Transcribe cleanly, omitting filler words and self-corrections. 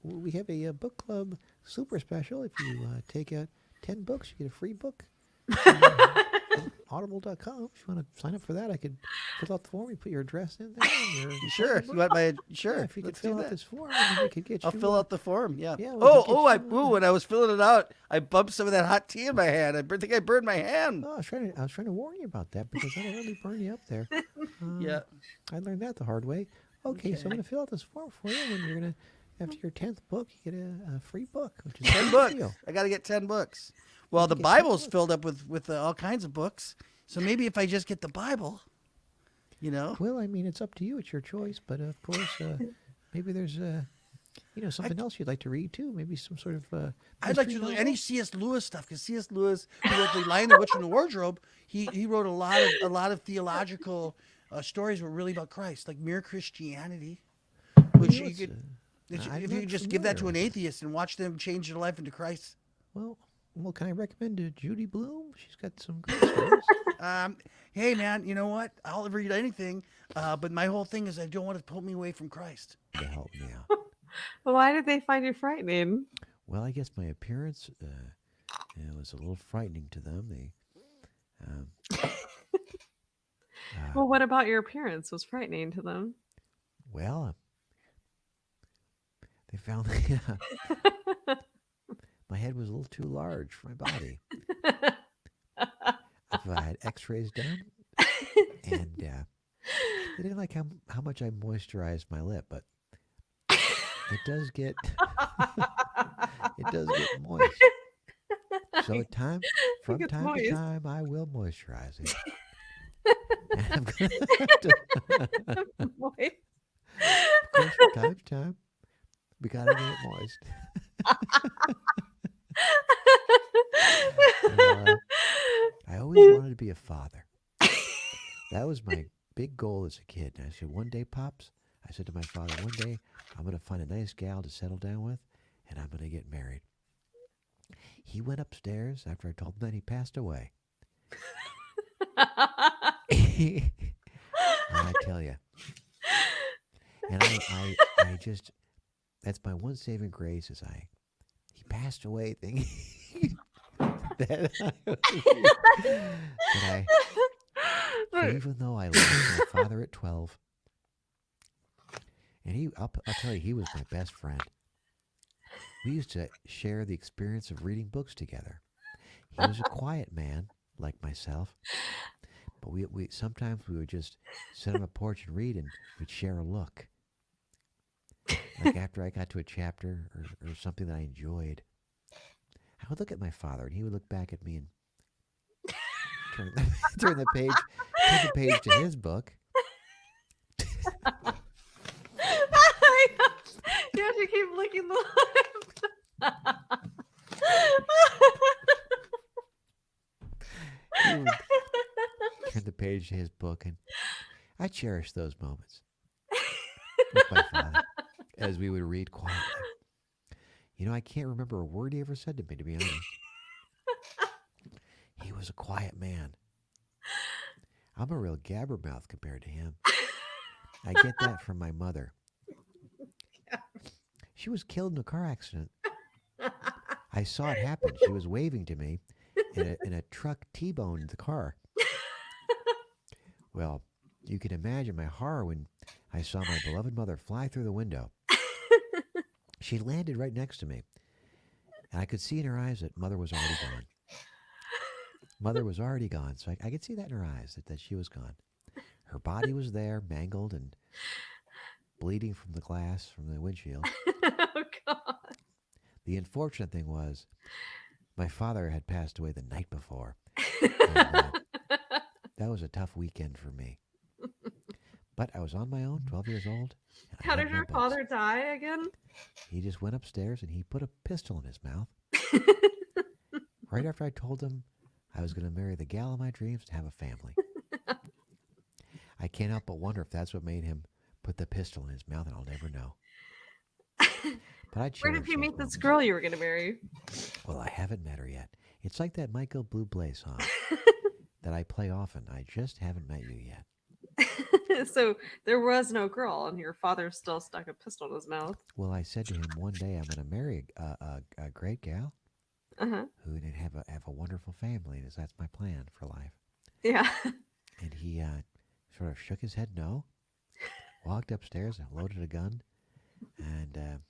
we have a book club super special. If you take out 10 books, you get a free book. On audible.com. If you want to sign up for that, I could fill out the form. You put your address in there and your Sure. phone You number. want my Yeah, sure? if you could Let's do fill out that. this form, and then we could get I'll you. fill out the form. Yeah. Yeah, we Oh, could get you. when I was filling it out, I bumped some of that hot tea in my hand. Think I burned my hand. Oh, I was trying to warn you about that because that'll really burn you up there. Yeah. I learned that the hard way. Okay, so I'm Okay. going to fill out this form for you, and then you're going to, after your 10th book, you get a free book, which is a 10 big books. deal. I got to get 10 books. Well, You the get 10 Bible's books. filled up with all kinds of books. So maybe if I just get the Bible, you know, Well, I mean, it's up to you. It's your choice. But of course, maybe there's I, something else you'd like to read too. Maybe some sort of I'd like mystery to do novel. any C.S. Lewis stuff because C.S. Lewis, who wrote The Lion, the Witch, and the Wardrobe, he wrote a lot of theological stories were really about Christ, like Mere Christianity, Well, which you let's. could I'm if you not could just give that familiar to an with it. atheist and watch them change their life into Christ. Well, can I recommend Judy Bloom? She's got some great stories. Um, hey man, you know what? I'll read anything, but my whole thing is I don't want it to pull me away from Christ. To help me out. Why did they find you frightening? Well, I guess my appearance was a little frightening to them. They, um, uh, Well, what about your appearance was frightening to them? well, they found my head was a little too large for my body. I've had X-rays done, and they didn't like how much I moisturized my lip, but it does get it does get moist. So at time It from gets time to moist. time, I will moisturize it. And I'm gonna have to, Moist. of course, from time to time, we gotta get it moist. Well, I always wanted to be a father. That was my big goal as a kid. And I said, one day, Pops, I said to my father, one day I'm going to find a nice gal to settle down with, and I'm going to get married. He went upstairs after I told him that he passed away. And I tell you, and I just, that's my one saving grace is he passed away thinking that so even though I lost my father at 12, and I'll tell you, he was my best friend. We used to share the experience of reading books together. He was a quiet man, like myself, but we sometimes we would just sit on a porch and read, and we'd share a look. Like after I got to a chapter or something that I enjoyed, I would look at my father, and he would look back at me and turn the, turn the page to his book. You have to keep licking the lips. He would turn the page to his book, and I cherish those moments with my father as we would read quietly. I can't remember a word he ever said to me, to be honest. He was a quiet man. I'm a real gabbermouth compared to him. I get that from my mother. She was killed in a car accident. I saw it happen. She was waving to me, and a truck T-boned the car. Well, you can imagine my horror when I saw my beloved mother fly through the window. She landed right next to me, and I could see in her eyes that mother was already gone. Mother was already gone, so I could see that in her eyes, that she was gone. Her body was there, mangled and bleeding from the glass from the windshield. Oh God. The unfortunate thing was, my father had passed away the night before. And, that was a tough weekend for me. But I was on my own, 12 years old. And I How had did no your books. father die again? He just went upstairs and he put a pistol in his mouth. Right after I told him I was going to marry the gal of my dreams and have a family. I can't help but wonder if that's what made him put the pistol in his mouth, and I'll never know. But I cherish Where did you those meet this moments. girl you were going to marry? Well, I haven't met her yet. It's like that Michael Bublé song that I play often. I just haven't met you yet. So there was no girl, and your father still stuck a pistol in his mouth. Well, I said to him one day, I'm going to marry a great gal Uh huh. who would have a wonderful family. And that's my plan for life. Yeah. And he sort of shook his head no, walked upstairs, loaded a gun, and